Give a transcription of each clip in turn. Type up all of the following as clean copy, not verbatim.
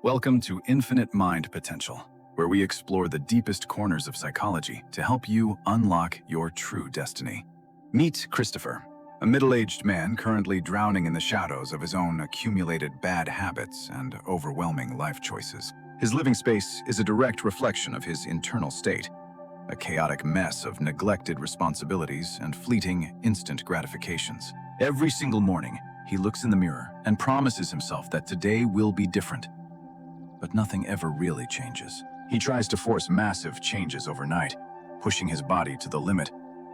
Welcome to Infinite Mind Potential, where we explore the deepest corners of psychology to help you unlock your true destiny. Meet Christopher, a middle-aged man currently drowning in the shadows of his own accumulated bad habits and overwhelming life choices. His living space is a direct reflection of his internal state, a chaotic mess of neglected responsibilities and fleeting instant gratifications. Every single morning, he looks in the mirror and promises himself that today will be different. But nothing ever really changes. He tries to force massive changes overnight, pushing his body to the limit,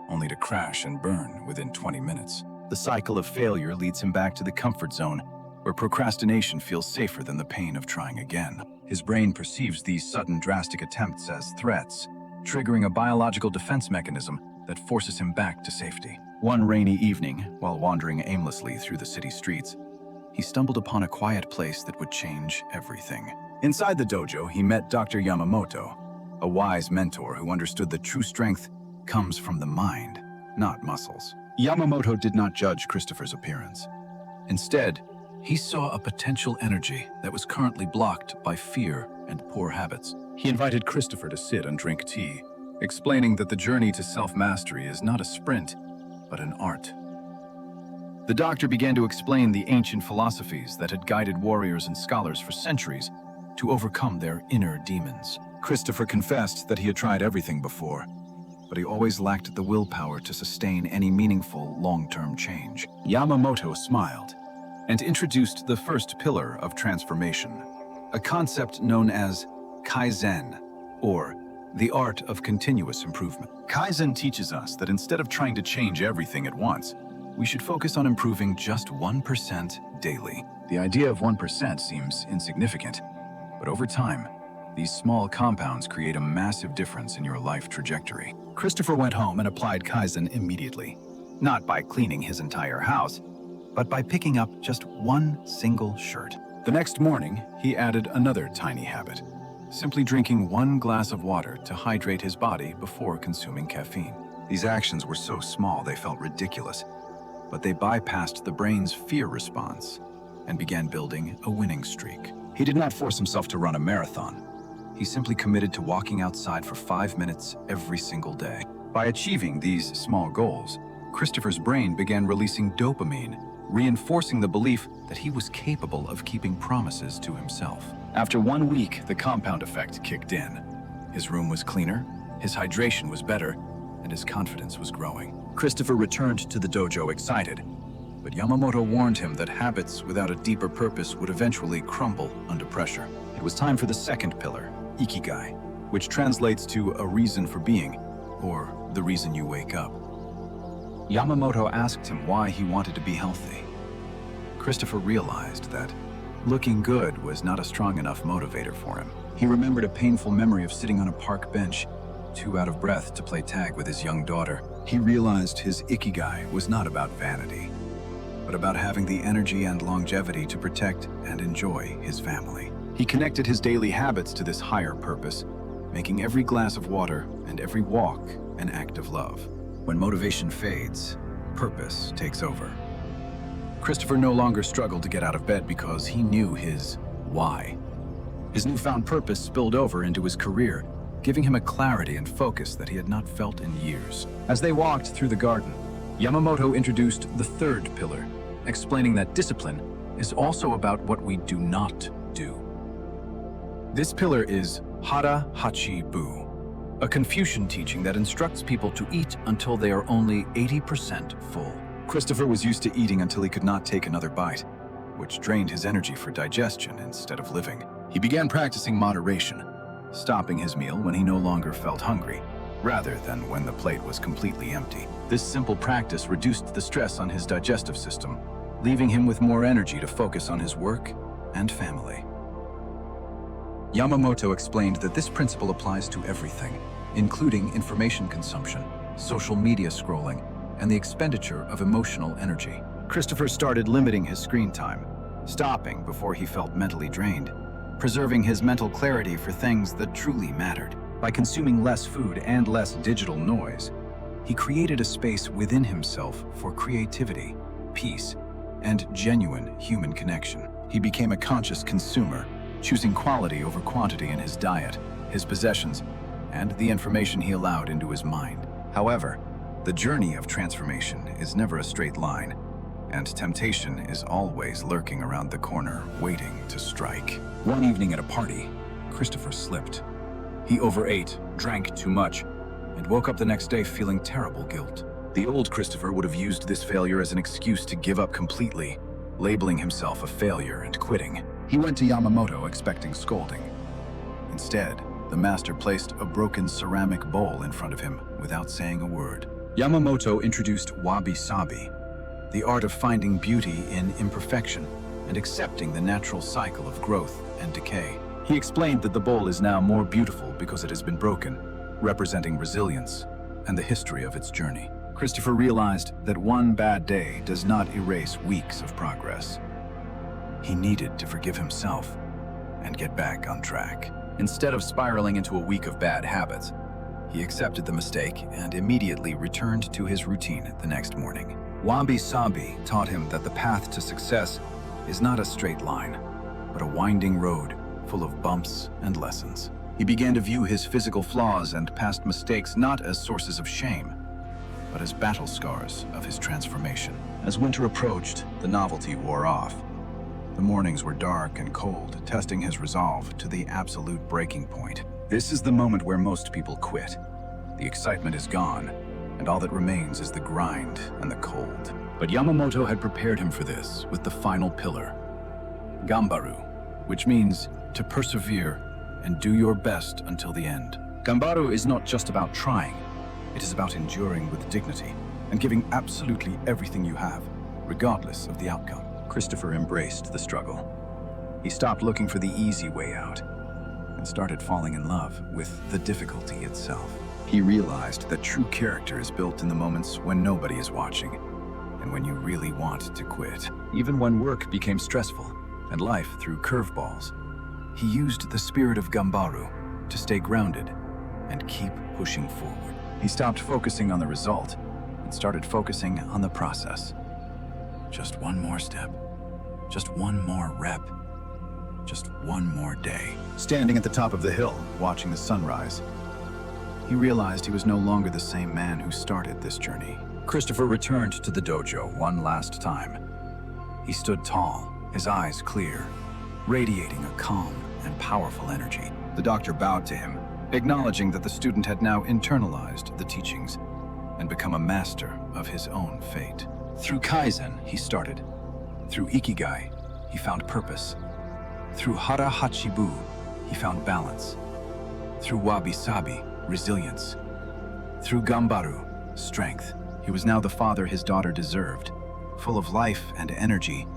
only to crash and burn within 20 minutes. The cycle of failure leads him back to the comfort zone, where procrastination feels safer than the pain of trying again. His brain perceives these sudden drastic attempts as threats, triggering a biological defense mechanism that forces him back to safety. One rainy evening, while wandering aimlessly through the city streets, he stumbled upon a quiet place that would change everything. Inside the dojo, he met Dr. Yamamoto, a wise mentor who understood that true strength comes from the mind, not muscles. Yamamoto did not judge Christopher's appearance. Instead, he saw a potential energy that was currently blocked by fear and poor habits. He invited Christopher to sit and drink tea, explaining that the journey to self-mastery is not a sprint, but an art. The doctor began to explain the ancient philosophies that had guided warriors and scholars for centuries to overcome their inner demons. Christopher confessed that he had tried everything before, but he always lacked the willpower to sustain any meaningful long-term change. Yamamoto smiled and introduced the first pillar of transformation, a concept known as Kaizen, or the art of continuous improvement. Kaizen teaches us that instead of trying to change everything at once, we should focus on improving just 1% daily. The idea of 1% seems insignificant, but over time, these small compounds create a massive difference in your life trajectory. Christopher went home and applied Kaizen immediately, not by cleaning his entire house, but by picking up just one single shirt. The next morning, he added another tiny habit, simply drinking 1 glass of water to hydrate his body before consuming caffeine. These actions were so small they felt ridiculous, but they bypassed the brain's fear response and began building a winning streak. He did not force himself to run a marathon. He simply committed to walking outside for 5 minutes every single day. By achieving these small goals, Christopher's brain began releasing dopamine, reinforcing the belief that he was capable of keeping promises to himself. After 1 week, the compound effect kicked in. His room was cleaner, his hydration was better, and his confidence was growing. Christopher returned to the dojo excited, but Yamamoto warned him that habits without a deeper purpose would eventually crumble under pressure. It was time for the second pillar, Ikigai, which translates to a reason for being, or the reason you wake up. Yamamoto asked him why he wanted to be healthy. Christopher realized that looking good was not a strong enough motivator for him. He remembered a painful memory of sitting on a park bench, too out of breath to play tag with his young daughter. He realized his Ikigai was not about vanity, but about having the energy and longevity to protect and enjoy his family. He connected his daily habits to this higher purpose, making every glass of water and every walk an act of love. When motivation fades, purpose takes over. Christopher no longer struggled to get out of bed because he knew his why. His newfound purpose spilled over into his career, giving him a clarity and focus that he had not felt in years. As they walked through the garden, Yamamoto introduced the third pillar, explaining that discipline is also about what we do not do. This pillar is Hara Hachi Bu, a Confucian teaching that instructs people to eat until they are only 80% full. Christopher was used to eating until he could not take another bite, which drained his energy for digestion instead of living. He began practicing moderation, stopping his meal when he no longer felt hungry, rather than when the plate was completely empty. This simple practice reduced the stress on his digestive system, leaving him with more energy to focus on his work and family. Yamamoto explained that this principle applies to everything, including information consumption, social media scrolling, and the expenditure of emotional energy. Christopher started limiting his screen time, stopping before he felt mentally drained, preserving his mental clarity for things that truly mattered. By consuming less food and less digital noise, he created a space within himself for creativity, peace, and genuine human connection. He became a conscious consumer, choosing quality over quantity in his diet, his possessions, and the information he allowed into his mind. However, the journey of transformation is never a straight line, and temptation is always lurking around the corner, waiting to strike. One evening at a party, Christopher slipped. He overate, drank too much, and woke up the next day feeling terrible guilt. The old Christopher would have used this failure as an excuse to give up completely, labeling himself a failure and quitting. He went to Yamamoto expecting scolding. Instead, the master placed a broken ceramic bowl in front of him without saying a word. Yamamoto introduced wabi-sabi, the art of finding beauty in imperfection and accepting the natural cycle of growth and decay. He explained that the bowl is now more beautiful because it has been broken, representing resilience and the history of its journey. Christopher realized that one bad day does not erase weeks of progress. He needed to forgive himself and get back on track. Instead of spiraling into a week of bad habits, he accepted the mistake and immediately returned to his routine the next morning. Wabi-sabi taught him that the path to success is not a straight line, but a winding road full of bumps and lessons. He began to view his physical flaws and past mistakes not as sources of shame, but as battle scars of his transformation. As winter approached, the novelty wore off. The mornings were dark and cold, testing his resolve to the absolute breaking point. This is the moment where most people quit. The excitement is gone, and all that remains is the grind and the cold. But Yamamoto had prepared him for this with the final pillar, Gambaru, which means to persevere and do your best until the end. Gambaru is not just about trying, it is about enduring with dignity and giving absolutely everything you have, regardless of the outcome. Christopher embraced the struggle. He stopped looking for the easy way out and started falling in love with the difficulty itself. He realized that true character is built in the moments when nobody is watching and when you really want to quit. Even when work became stressful and life threw curveballs, he used the spirit of Gambaru to stay grounded and keep pushing forward. He stopped focusing on the result and started focusing on the process. Just one more step, just one more rep, just one more day. Standing at the top of the hill, watching the sunrise, he realized he was no longer the same man who started this journey. Christopher returned to the dojo one last time. He stood tall, his eyes clear, radiating a calm and powerful energy. The doctor bowed to him, acknowledging that the student had now internalized the teachings and become a master of his own fate. Through Kaizen, he started. Through Ikigai, he found purpose. Through Hara Hachibu, he found balance. Through Wabi-sabi, resilience. Through Gambaru, strength. He was now the father his daughter deserved, full of life and energy,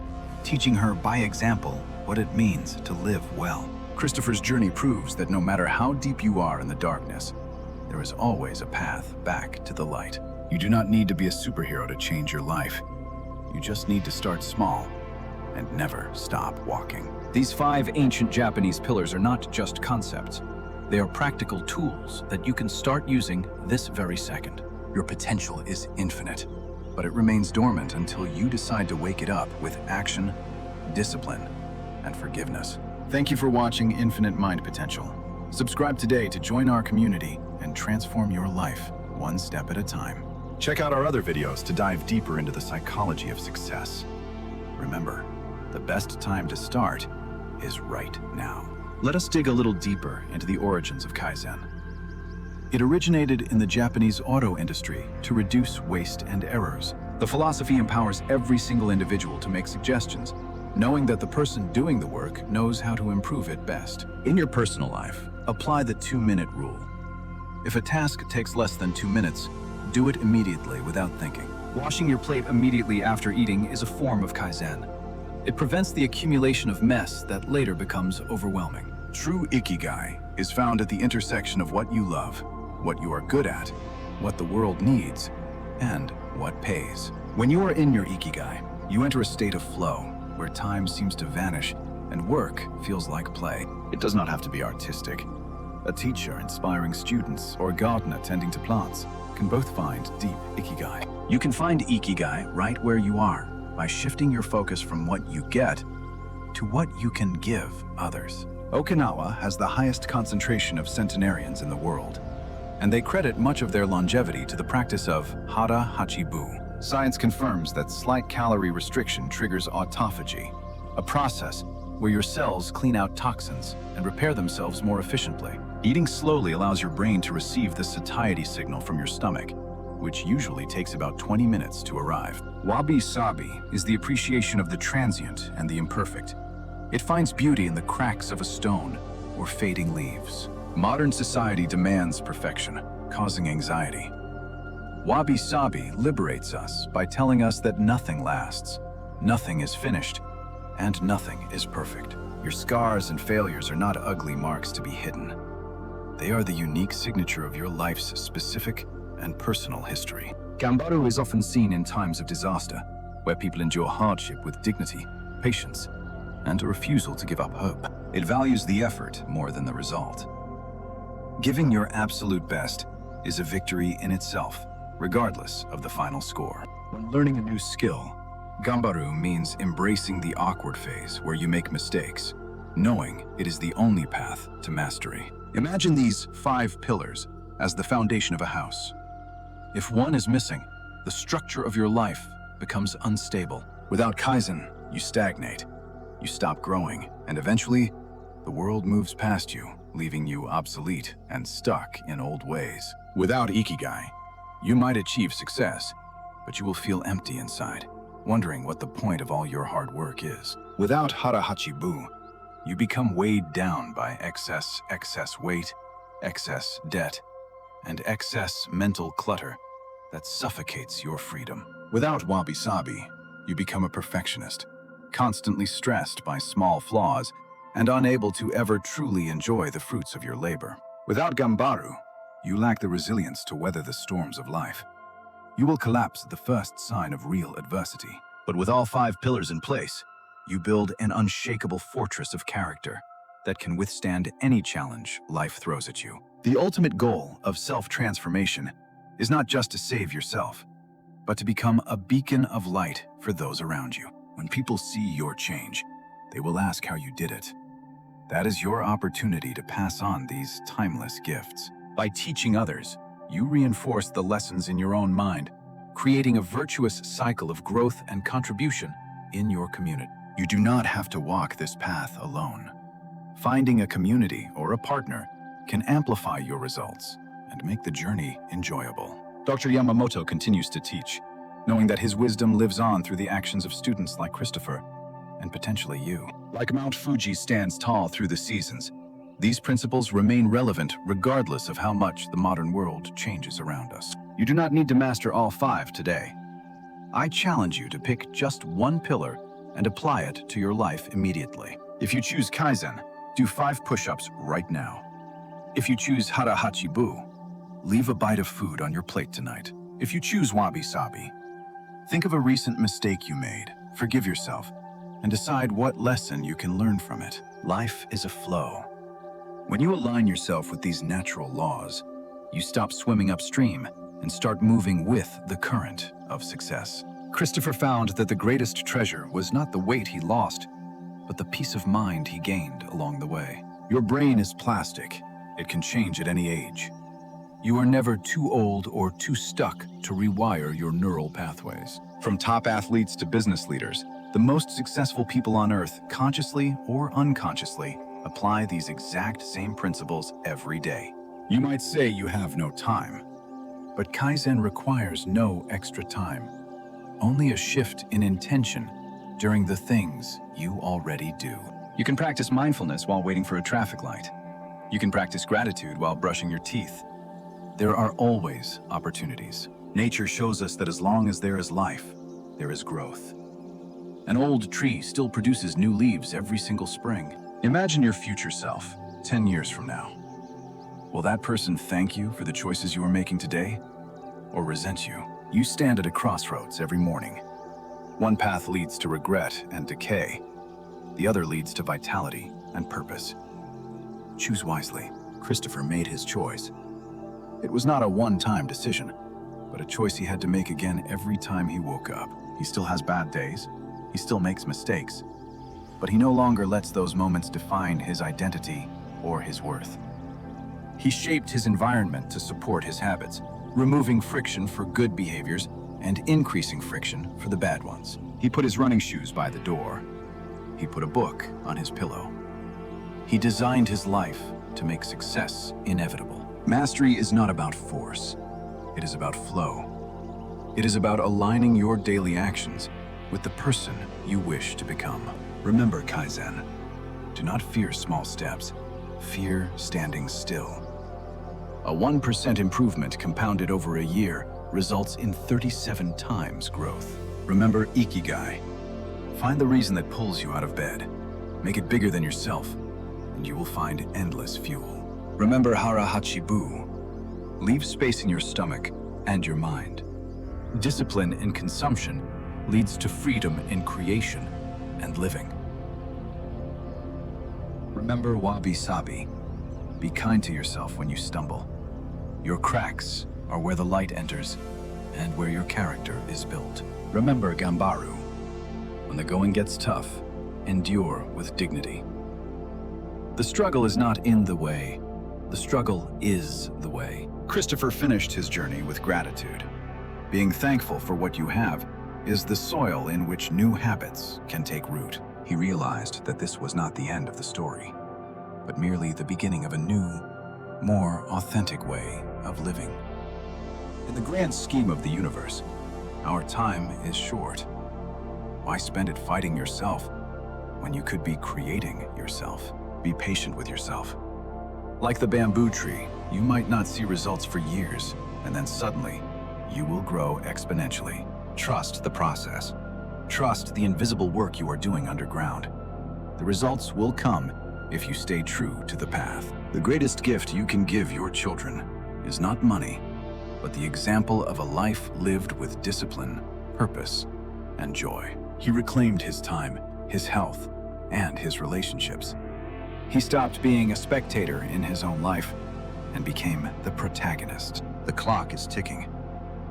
teaching her by example what it means to live well. Christopher's journey proves that no matter how deep you are in the darkness, there is always a path back to the light. You do not need to be a superhero to change your life. You just need to start small and never stop walking. These 5 ancient Japanese pillars are not just concepts. They are practical tools that you can start using this very second. Your potential is infinite, but it remains dormant until you decide to wake it up with action, discipline, and forgiveness. Thank you for watching Infinite Mind Potential. Subscribe today to join our community and transform your life one step at a time. Check out our other videos to dive deeper into the psychology of success. Remember, the best time to start is right now. Let us dig a little deeper into the origins of Kaizen. It originated in the Japanese auto industry to reduce waste and errors. The philosophy empowers every single individual to make suggestions, knowing that the person doing the work knows how to improve it best. In your personal life, apply the 2-minute rule. If a task takes less than 2 minutes, do it immediately without thinking. Washing your plate immediately after eating is a form of Kaizen. It prevents the accumulation of mess that later becomes overwhelming. True Ikigai is found at the intersection of what you love, what you are good at, what the world needs, and what pays. When you are in your Ikigai, you enter a state of flow, where time seems to vanish and work feels like play. It does not have to be artistic. A teacher inspiring students or a gardener tending to plants can both find deep Ikigai. You can find Ikigai right where you are by shifting your focus from what you get to what you can give others. Okinawa has the highest concentration of centenarians in the world, and they credit much of their longevity to the practice of hara hachibu. Science confirms that slight calorie restriction triggers autophagy, a process where your cells clean out toxins and repair themselves more efficiently. Eating slowly allows your brain to receive the satiety signal from your stomach, which usually takes about 20 minutes to arrive. Wabi-sabi is the appreciation of the transient and the imperfect. It finds beauty in the cracks of a stone or fading leaves. Modern society demands perfection, causing anxiety. Wabi-sabi liberates us by telling us that nothing lasts, nothing is finished, and nothing is perfect. Your scars and failures are not ugly marks to be hidden. They are the unique signature of your life's specific and personal history. Gambaru is often seen in times of disaster, where people endure hardship with dignity, patience, and a refusal to give up hope. It values the effort more than the result. Giving your absolute best is a victory in itself, regardless of the final score. When learning a new skill, Gambaru means embracing the awkward phase where you make mistakes, knowing it is the only path to mastery. Imagine these 5 pillars as the foundation of a house. If one is missing, the structure of your life becomes unstable. Without Kaizen, you stagnate, you stop growing, and eventually, the world moves past you, leaving you obsolete and stuck in old ways. Without Ikigai, you might achieve success, but you will feel empty inside, wondering what the point of all your hard work is. Without hara hachibu, you become weighed down by excess weight, excess debt, and excess mental clutter that suffocates your freedom. Without wabi-sabi, you become a perfectionist, constantly stressed by small flaws and unable to ever truly enjoy the fruits of your labor. Without gambaru, you lack the resilience to weather the storms of life. You will collapse at the first sign of real adversity. But with all 5 pillars in place, you build an unshakable fortress of character that can withstand any challenge life throws at you. The ultimate goal of self-transformation is not just to save yourself, but to become a beacon of light for those around you. When people see your change, they will ask how you did it. That is your opportunity to pass on these timeless gifts. By teaching others, you reinforce the lessons in your own mind, creating a virtuous cycle of growth and contribution in your community. You do not have to walk this path alone. Finding a community or a partner can amplify your results and make the journey enjoyable. Dr. Yamamoto continues to teach, knowing that his wisdom lives on through the actions of students like Christopher, and potentially you. Like Mount Fuji stands tall through the seasons, these principles remain relevant regardless of how much the modern world changes around us. You do not need to master all 5 today. I challenge you to pick just one pillar and apply it to your life immediately. If you choose Kaizen, do 5 push-ups right now. If you choose hara hachibu, leave a bite of food on your plate tonight. If you choose wabi-sabi, think of a recent mistake you made, forgive yourself, and decide what lesson you can learn from it. Life is a flow. When you align yourself with these natural laws, you stop swimming upstream and start moving with the current of success. Christopher found that the greatest treasure was not the weight he lost, but the peace of mind he gained along the way. Your brain is plastic. It can change at any age. You are never too old or too stuck to rewire your neural pathways. From top athletes to business leaders, the most successful people on earth, consciously or unconsciously, apply these exact same principles every day. You might say you have no time, but Kaizen requires no extra time. Only a shift in intention during the things you already do. You can practice mindfulness while waiting for a traffic light. You can practice gratitude while brushing your teeth. There are always opportunities. Nature shows us that as long as there is life, there is growth. An old tree still produces new leaves every single spring. Imagine your future self, 10 years from now. Will that person thank you for the choices you are making today, or resent you? You stand at a crossroads every morning. One path leads to regret and decay. The other leads to vitality and purpose. Choose wisely. Christopher made his choice. It was not a one-time decision, but a choice he had to make again every time he woke up. He still has bad days. He still makes mistakes. but he no longer lets those moments define his identity or his worth. He shaped his environment to support his habits, removing friction for good behaviors and increasing friction for the bad ones. He put his running shoes by the door. He put a book on his pillow. He designed his life to make success inevitable. Mastery is not about force. It is about flow. It is about aligning your daily actions with the person you wish to become. Remember Kaizen. Do not fear small steps. Fear standing still. A 1% improvement compounded over a year results in 37 times growth. Remember Ikigai. Find the reason that pulls you out of bed. Make it bigger than yourself, and you will find endless fuel. Remember Hara Hachibu. Leave space in your stomach and your mind. Discipline in consumption leads to freedom in creation and living. Remember Wabi Sabi. Be kind to yourself when you stumble. Your cracks are where the light enters and where your character is built. Remember Gambaru. When the going gets tough, endure with dignity. The struggle is not in the way. The struggle is the way. Christopher finished his journey with gratitude. Being thankful for what you have is the soil in which new habits can take root. He realized that this was not the end of the story, but merely the beginning of a new, more authentic way of living. In the grand scheme of the universe, our time is short. Why spend it fighting yourself when you could be creating yourself? Be patient with yourself. Like the bamboo tree, you might not see results for years, and then suddenly, you will grow exponentially. Trust the process. Trust the invisible work you are doing underground. The results will come if you stay true to the path. The greatest gift you can give your children is not money, but the example of a life lived with discipline, purpose, and joy. He reclaimed his time, his health, and his relationships. He stopped being a spectator in his own life and became the protagonist. The clock is ticking.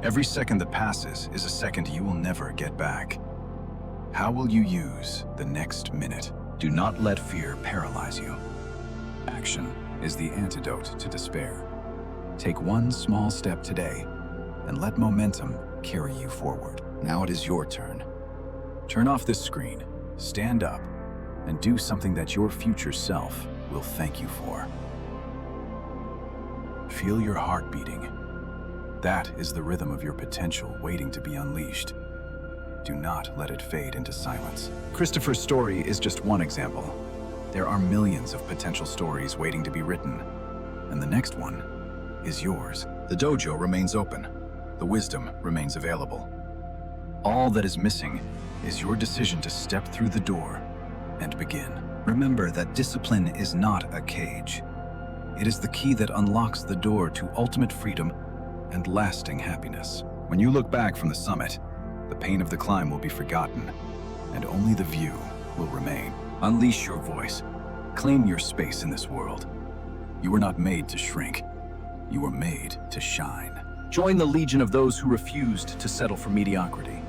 Every second that passes is a second you will never get back. How will you use the next minute? Do not let fear paralyze you. Action is the antidote to despair. Take one small step today and let momentum carry you forward. Now it is your turn. Turn off this screen, stand up, and do something that your future self will thank you for. Feel your heart beating. That is the rhythm of your potential waiting to be unleashed. Do not let it fade into silence. Christopher's story is just one example. There are millions of potential stories waiting to be written, and the next one is yours. The dojo remains open. The wisdom remains available. All that is missing is your decision to step through the door and begin. Remember that discipline is not a cage. It is the key that unlocks the door to ultimate freedom and lasting happiness. When you look back from the summit, the pain of the climb will be forgotten, and only the view will remain. Unleash your voice. Claim your space in this world. You were not made to shrink. You were made to shine. Join the legion of those who refused to settle for mediocrity.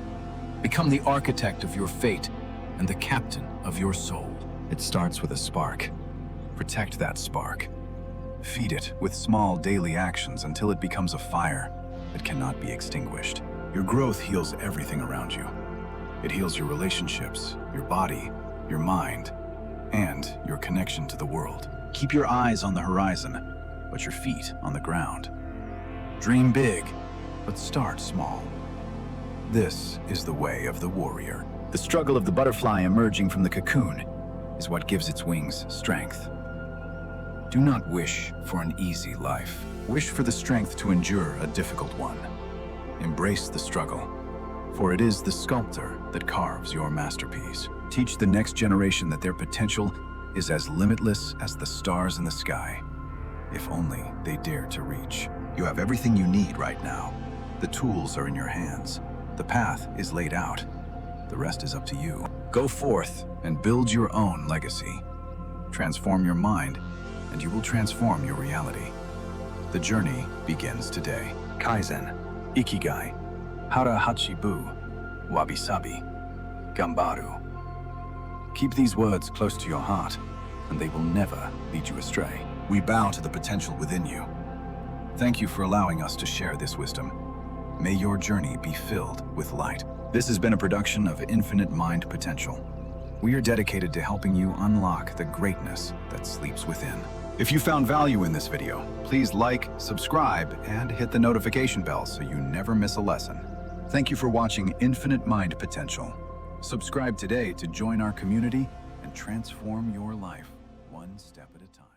Become the architect of your fate and the captain of your soul. It starts with a spark. Protect that spark. Feed it with small daily actions until it becomes a fire that cannot be extinguished. Your growth heals everything around you. It heals your relationships, your body, your mind, and your connection to the world. Keep your eyes on the horizon, but your feet on the ground. Dream big, but start small. This is the way of the warrior. The struggle of the butterfly emerging from the cocoon is what gives its wings strength. Do not wish for an easy life. Wish for the strength to endure a difficult one. Embrace the struggle, for it is the sculptor that carves your masterpiece. Teach the next generation that their potential is as limitless as the stars in the sky, if only they dare to reach. You have everything you need right now. The tools are in your hands. The path is laid out. The rest is up to you. Go forth and build your own legacy. Transform your mind, and you will transform your reality. The journey begins today. Kaizen, Ikigai, Hara Hachibu, Wabi Sabi, Gambaru. Keep these words close to your heart, and they will never lead you astray. We bow to the potential within you. Thank you for allowing us to share this wisdom. May your journey be filled with light. This has been a production of Infinite Mind Potential. We are dedicated to helping you unlock the greatness that sleeps within. If you found value in this video, please like, subscribe, and hit the notification bell so you never miss a lesson. Thank you for watching Infinite Mind Potential. Subscribe today to join our community and transform your life one step at a time.